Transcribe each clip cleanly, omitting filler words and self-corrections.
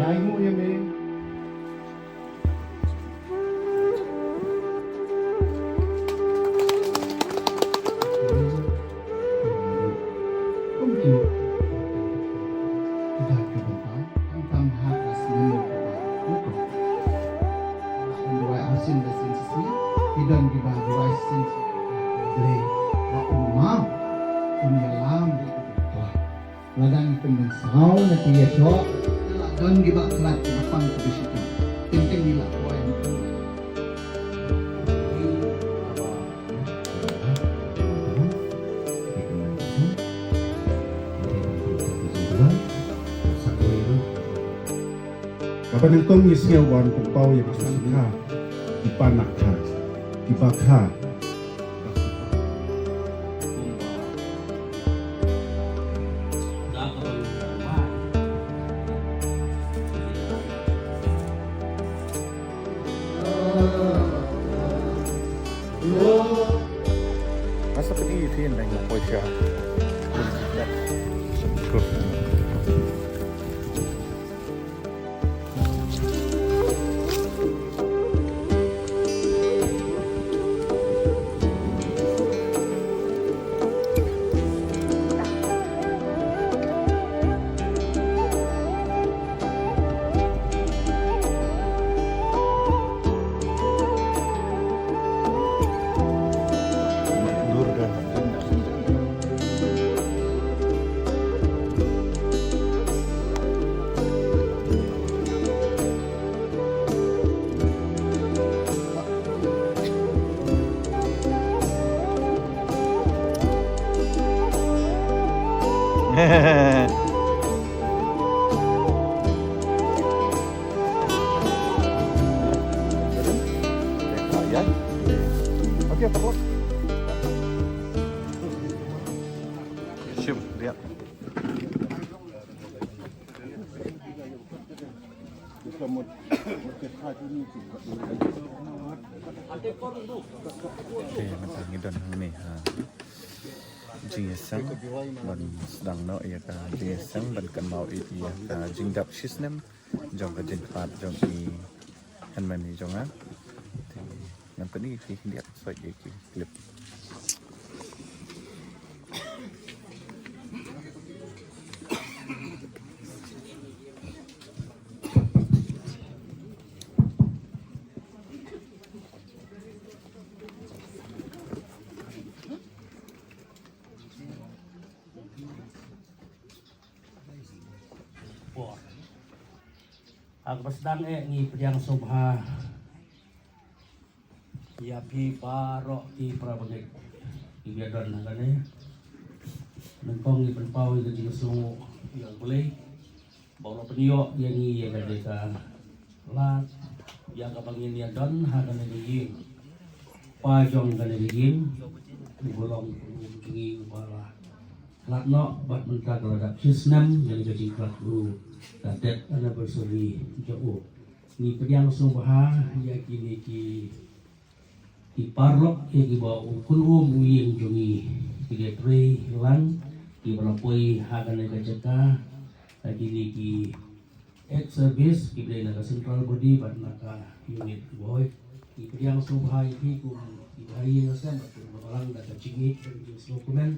Yai mo yan, be. Dan dibagi sin le wa umam kunyalam di itu ladang pendengsau na tiya syo dan giba klat apang ke situ penting gila wa itu Kapan yang tong isinya wan pau yang kesanka di panakha di bakha masa pergi film yang mau share Oke, perlu. Cium, lihat. Oke, macam ngidon ini. Jingsang ban sedang no ia ka jingsang ban kan mau ia ka jingdap shisnem jong ka jinpat jong i hanman ni jong a nampak ni lihat soi klip Aku sedang ngi priang subha ya pi paro ti prabagay ibiadon na gani nagkong ngi penpaw ito di sungo yang boleh bawa peniyo yang ngi yang ada ka lat yang kapangin ya don hagan na digim pajong ka na digim bolong ngi para lat no bat mentag ladap hisnam yang jadi klat Dadet anniversary jauh. Ni priang subha ya kini ki parlok ya ki bawa ukun uyeng jongi tiga tre lang ki berapoi hagan naga jaka lagi ni ki ex service ki beli naga central body bat naga unit boy ki priang subha ki ku ki bayi nasem betul balang daga cingit dan jenis dokumen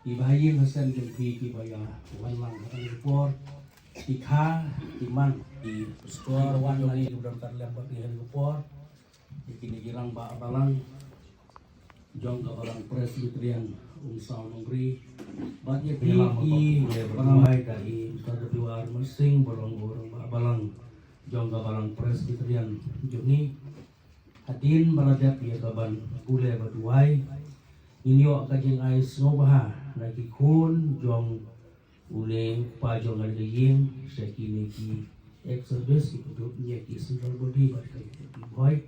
ki bayi nasem jengki ki baya walang hagan report Ika, Iman, di Pestua, Wan lagi berdasarkan lembat di Helipor, di kini girang Mbak Balang, Jong ke orang Presbyterian Umsau Nongri, Batnya di Penamai dari Ustaz Dua Mersing, Bolong Mbak Balang, Jong ke Balang Presbyterian Jongi, Hadin Baradap ya kaban Gule Baduai, Inyo kajing ais ngobaha, lagi kun Jong ule pajong ada yang sekini ki ex-service hidupnya ki central body bagi ki boy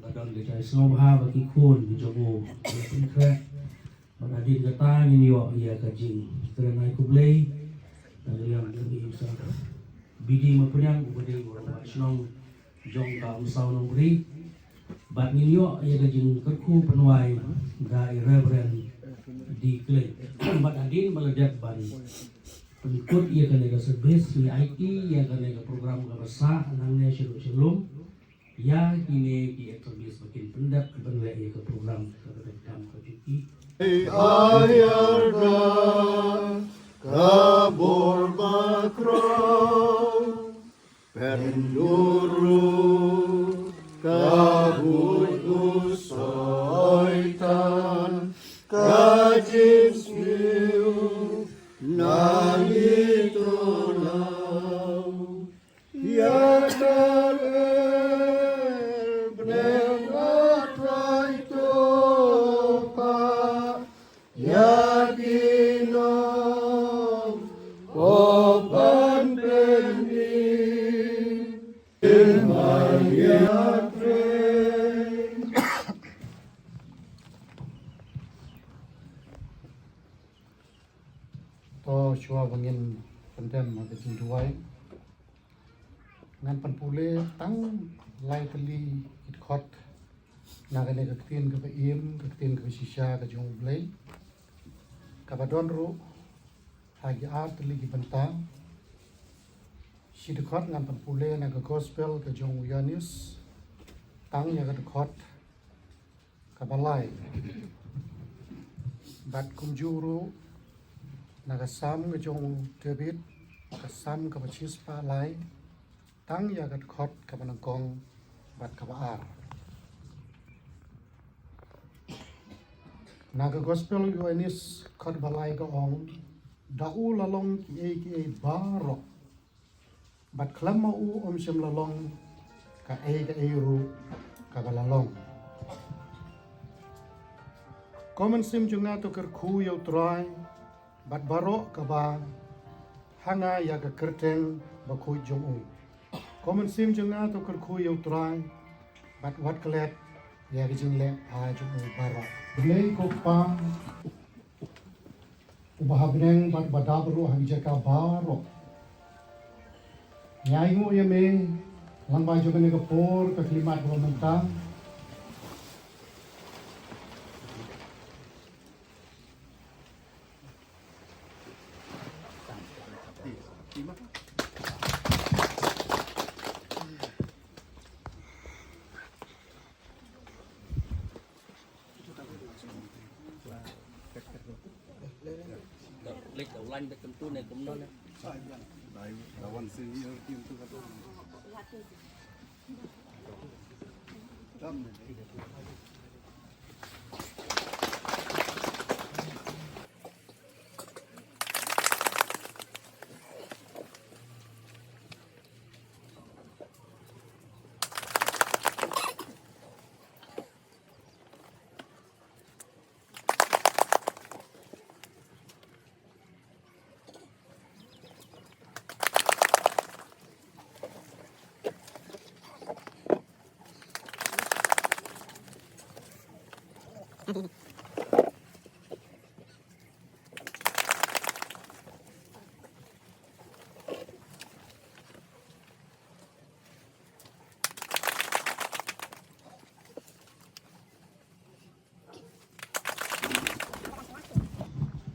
kadang kita snobha bagi kun di jogo pintre manadin kata ini yo ya kajing karena aku play dari yang ini bisa bidi mapunyang ubade orang senong jong ka usau nombri bat ini yo ya kajing kerku penuai da irreverent di clay bat adin meledak ban Pengikut ia kan ega service ni IT ia kan ega program ke besar nangnya shalom ya kini ia tulis makin pendap benle ia ke program ke rekam ke cuti Ayarga kabur bakrau penduru kabut usoitan kajin siu nangitulau ya darel bnem atrai topa yakinom opan pendi ilmayatre to chua bangin pandem ma ke jinduai ngan pan pule tang lai kali it khot na ga ne ka tin ka im ka tin ka shisha ka jong blai ka badon ru hagi art li ki bantang shi de khot ngan pan pule na ka gospel ka jong yanis tang ya ka khot ka balai bat kum juru nagasam ke jong David kasam ke bachis pa lai tang ya gat khot ke banangkong bat ka baar naga gospel yuanis khot balai ka ong dau lalong ki e baro bat klama u om shem lalong ka e ru ka balalong common sim junga to ker khu yo trai bat baro ka ba hanga ya ka kerteng ba khu jong ung common sim junga to ker khu yo trai bat wat klet ya ka jing le a jong ung baro blei ko pa ubahabreng bat badabru hang jaka baro nyai mu ya me lamba jogan ka por ka klimat ro mentang lek đầu lanh được cầm tu này cũng non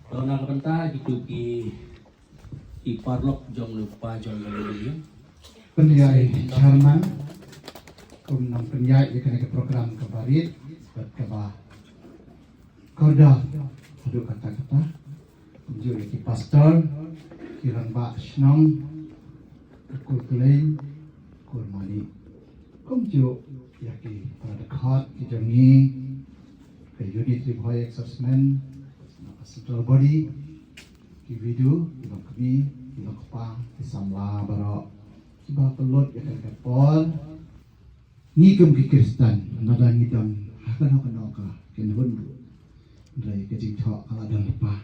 Kalau nak bentar gitu ki parlok jong lupa jong lagi. Penyai Charman kum nam penyai di kana program kabarit buat kaba korda adu kata-kata juri ki pastor kiran ba snong kul klein kul mani kum ju yaki pada khat ki jangi ke unity boy exercisement central body ki video ki kami ki pa ki samla baro sebab pelot ya kan kapol ni kum ki Kristen nada ni dam hakan ka kenbun dari ke jing tho ala dang pa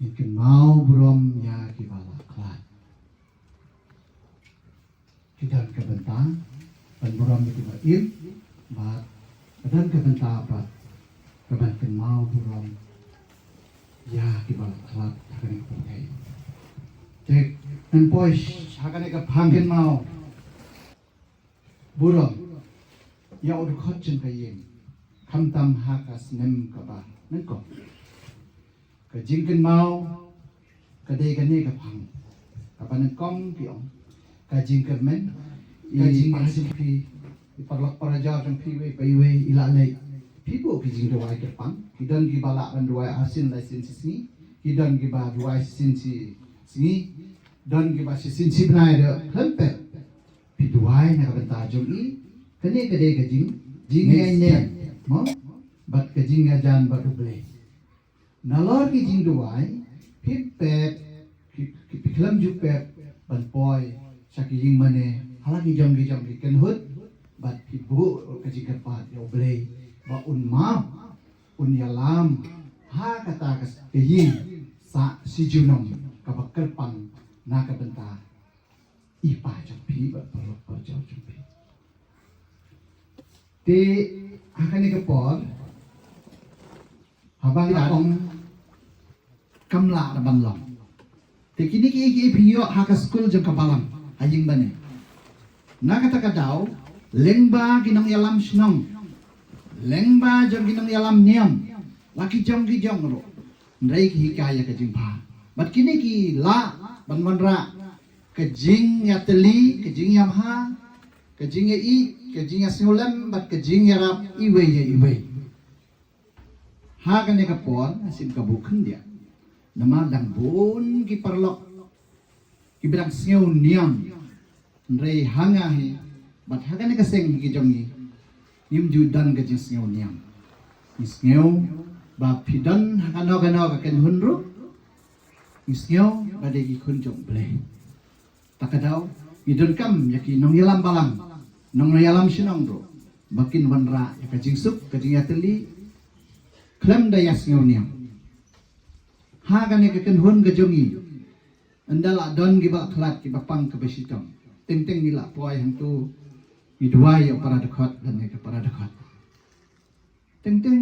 ni ken mau brom ya ki bala klat kita ke bentang dan brom ki ba il ba dan ke bentang apa ke mau brom ya ki bala klat hakan ko kai cek dan boys hakan ka phangken mau brom ya udah khotchen ka yin kham tam hakas nem ka ba nan ko ka jingken mau kadai kane ka phang kapan kong piong kajing kermen kajing pasing pi iparlak paraja jang pi we pai we ilalai pibo kijing dawai kerpang kidan ki balak ban dawai asin lai sin sini kidan ki ba dawai sin si sini dan ki ba sin si benai de hempet pi dawai na benta jong i kane kadai kajing jing ai ne mo bat kajing ajan ba duble nalor ki jing dawai pipet piklam jupet ban poi saki jing mane halagi jong ki kenhut bat pibu kaji kerpat yo ble ba un ma un yalam ha kata kas peyin sa si junom ka kerpang na ka benta ipa jong pi ba par jong pi te akane ka por habang ong kamla ban long te kini ki piyo haka school jeng kapalam ajing bane na kata kadau lengba ginong yalam snong lengba jong ginong yalam niam laki jong ki jong ro ndai ki hikaya ka jing pha bat kini ki la ban ra ka jing ya teli ka jing yam ha ka jing ya i ka jing ya singolem bat ka jing ya rap iwe ya iwe ha kane ka por asim ka bukhen dia nama dang bon ki parlok ki berang sngeu niam rei hanga he bat hagane ka seng ki jongi nim ju dan ka jing sngeu niam sngeu ba pidan hagano ka ken hunru sngeu ba de ki kun jong ble takadau idun kam yaki nong yalam balang nong yalam sinong ro bakin wanra ya ka jing sup ka jing ateli klem da ya sngeu niam ha kane ke ken hun ke jongi andala don gi ba khlat ki bapang ke besitong teng teng nila poi hang tu i duai yo para dekat dan ke para dekat teng teng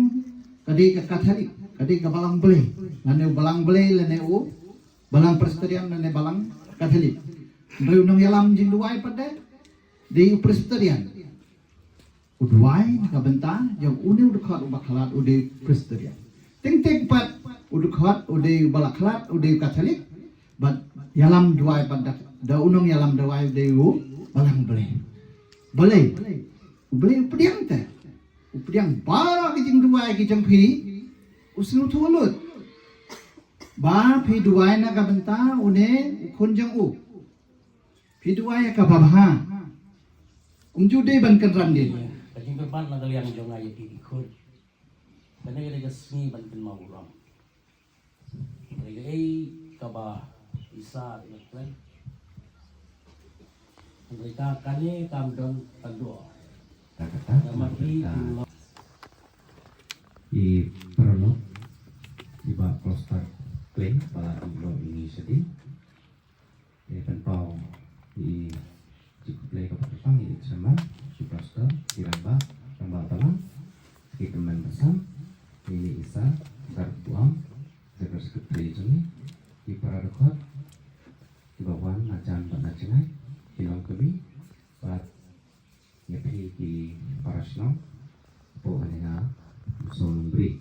kadi ke kathari kadi ke balang bele lane balang bele lane u balang presterian lane balang kathali ndeu nong yalam jing duai pada di presterian uduai ka benta yang uni dekat ubak khlat ude presterian teng teng pat udukhat ude balaklat ude katolik bat yalam duai pada da unong yalam duai deu balang bele upiang te upiang para ki jing duai ki jang phi usnu thulut ba phi duai na ka benta une khon jang u phi duai ka babha umju de ban kan ran de kajing kerpan la kalian jong ai di khun kane ga sni ban kan mau ram mereka kaba isa kan mereka kane kamdon tando mati i prolog di bawah kloster klaim pada ini sedih penpau di cukup play ke Jepang ini sama di kloster di Ramba Talang di teman besar ini Isa Garbuang sekretaris ini di para dekat di bawah acan nacengai di dalam kami buat nyepi di para senang pohonnya soal beri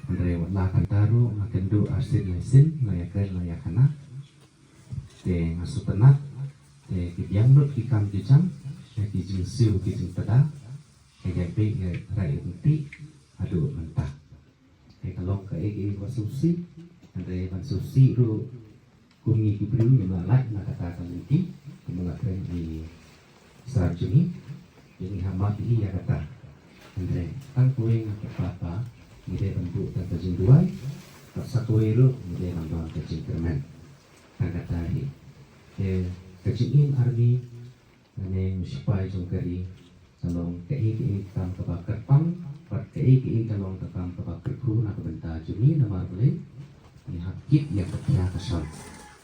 Andre warna kantaro makendu asin lesin layakan layakana de ngasutenat de kibiang lut kikam jujang de kijing siu kijing pada kejapi rai inti adu mentah kalong ke egi konsusi Andre konsusi ru kungi kibru nyemalak na kata kalenti kemelakkan di sarjuni ini hamat ini ya kata Andre kan kue ngakak papa ngide bentuk dan kejing duai tak satu ero ngide nambah kejing kermen kan kata hi kejingin armi ane musipai jongkari salong kei kam kebakar pang pat kei kalong kam kebakar kru nak benta juni nama boleh ni hakik yang ketia kesal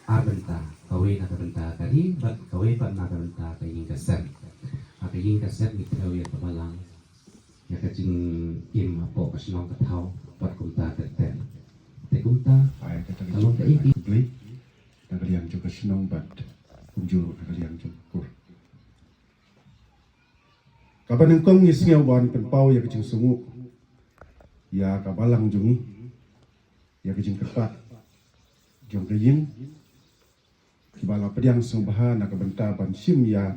arbenta kawe nak benta kali bat kawe pat nak benta kei keser kei keser ni tahu ya kebalang ya kecing im apa kesenong ketau pat kumta keten te kumta kalong kei beli dan kalian juga senang bat kunjur kalian cukur kapan engkong isnya wan penpau ya kecing sungu ya kabalang jungi ya kecing kepat jong kaying kibala pediang sang baha nak benta ban sim ya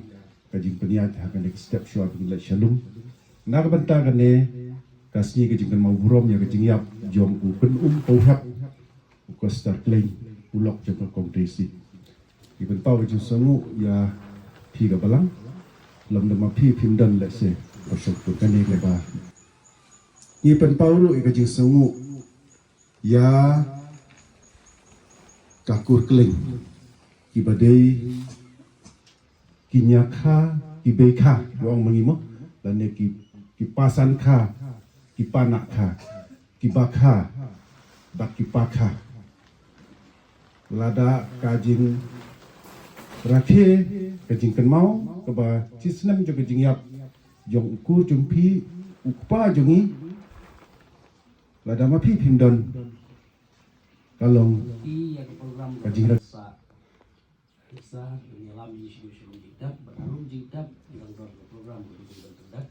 kajing peniat hakan nek step shua bin shalom nak benta kane kasni kajing kan mau burom ya kajing yap jong u pen ko hap ko star klein ulok jong kongdesi iben pau kajing sangu ya pi ka balang lam dama pi phim dan la se pasok tu kane le ba iben pau ru kajing sangu ya kakur klein kibadai kinyakha kibekha wong mangimo dan ne kipasan kha kipanak kha kibakha bak kipakha lada kajing rakhe kajing kenmau keba cisnam jo kajing yap jong ukur jumpi ukpa jongi lada mapi pimdon kalong Iya ke program Kajing Isa menyelam isu-isu jingdap, berarung jingdap yang ke program berhubungan terdak.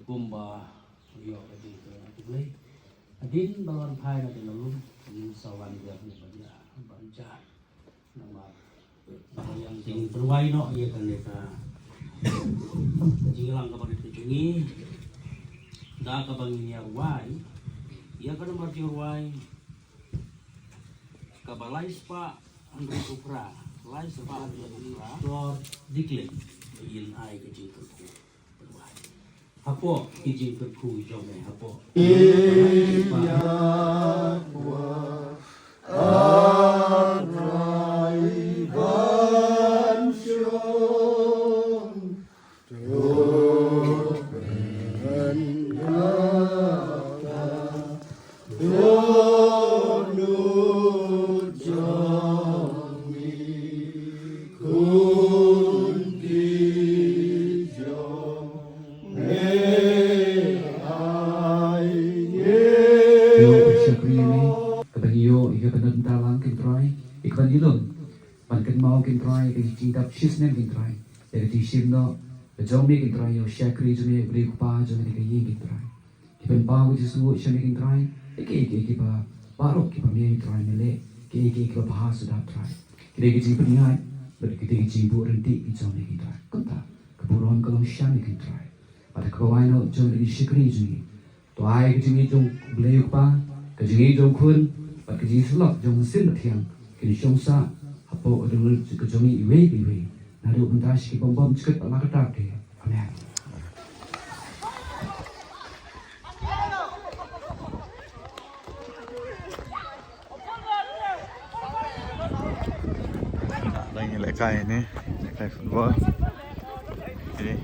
Kumba yo kajing ke Atulay. Adin balon pai na tinalum sawan dia punya banja. Nama yang tinggi terwai no iya kan deka. Kajing lang kapag ditucungi. Da kapag niya wai. Iya kan marti wai. Kabalai spa Andri Kupra, lai spa Andri Kupra, dor diklik, yin ai kejing kerku, berwai. Hapo kejing kerku jom hapo. Shisnem gintrai, dari tisim no, bejomi gintrai yo syakri jome beli kupa jome di kayi gintrai. Kipen bahu jisu syame gintrai, eke kipa barok kipa mie gintrai mele, eke kipa bahas sudah trai. Kira kecing peniai, berkita kecing bu renti jome gintrai. Kenta keburuan kalau syame gintrai. Pada kebawai no jome di syakri jome. Tuai kecing jong beli kupa, kecing jong kun, pada kecing sulap jong sin tiang, kini syongsa. Apa dengan kejomi iwe naru bentas ki bom cekat ala ketak ke aneh lagi lekai ini lekai football ini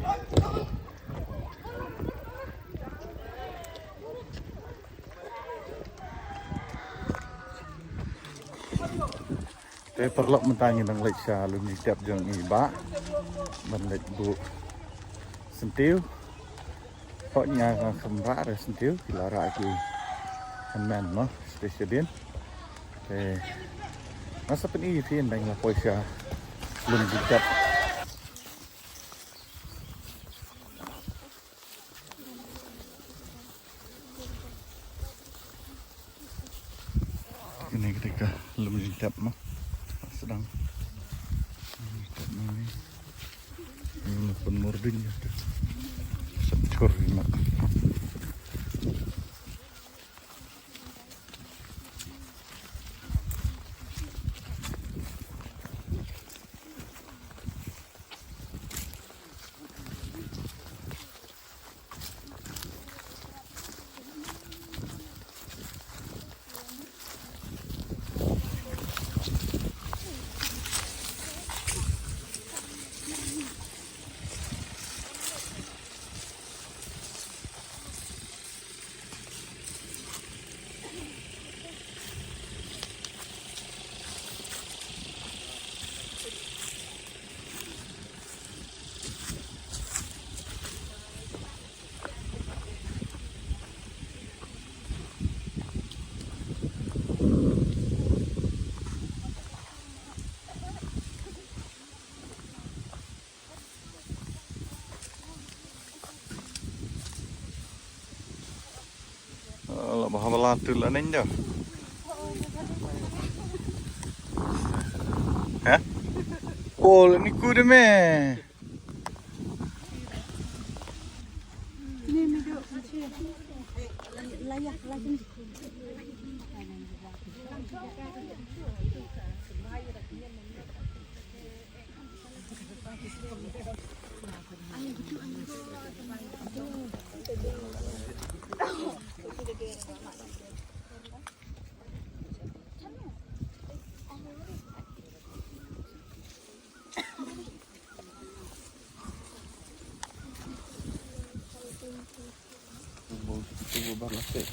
Te perlu mentang tentang lek shalom di tiap jong iba benlek bu sentiu pokoknya kemrak ada sentiu dilarang lagi kemen no stasiun te masa peni fin dengan poisa belum dicat ini ketika belum dicat mah sedang ini pun murding ya secur ini Bahawa lantul lah ninja. Hah? Oh, ni ku deh me. Tubuh baru sih.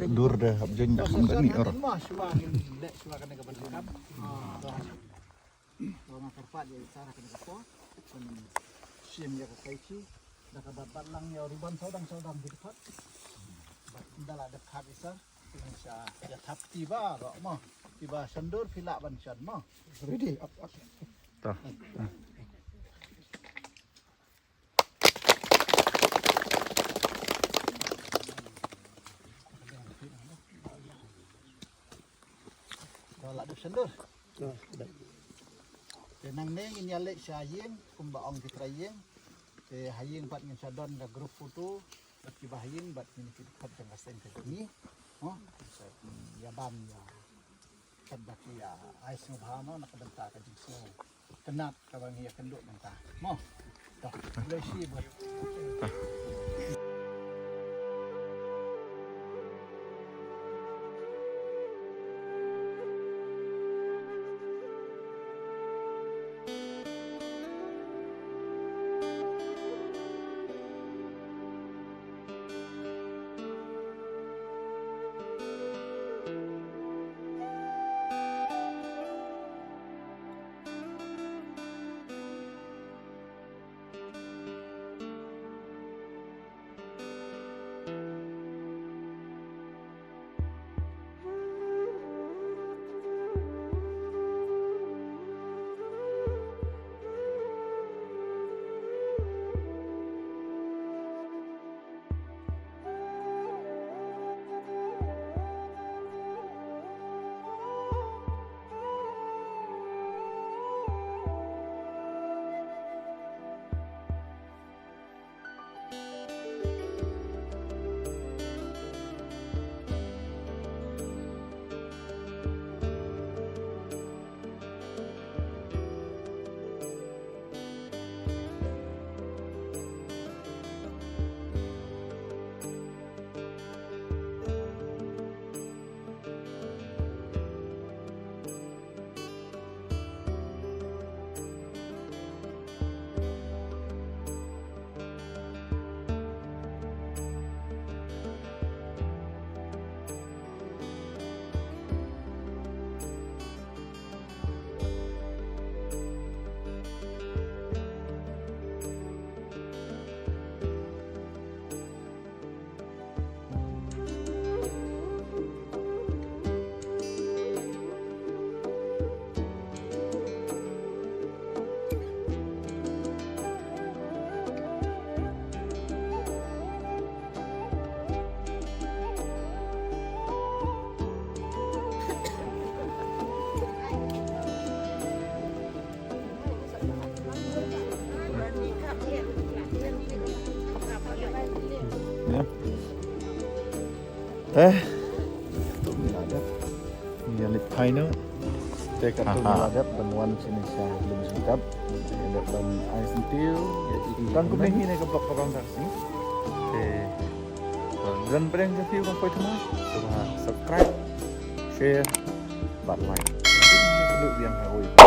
Dur dah, abjeng dah ni orang. Tiba sendur filak bancan mah. Ready. Tah. Kalau ada sendur. Tenang neng ini alek sayeng kumba ong kitrayeng. Hayeng bat ngin sadon da grup foto. Bat kiba hayeng bat ini kipat jang kasen ke ni. Oh, ya ban ya. Kadak ya ais ngobhama nak benta ka jingso. Kenat ka bang ya kenduk benta. Mo. Dah, boleh si buat. Tu miladap. Ni alit final. Cek tu miladap penuan Indonesia belum sedap. Ada ban ais sentil. Kan kuning ini ke blok orang taksi. Dan bereng review kan kau cuma. Subscribe, share, but like. Ini kedua yang harus.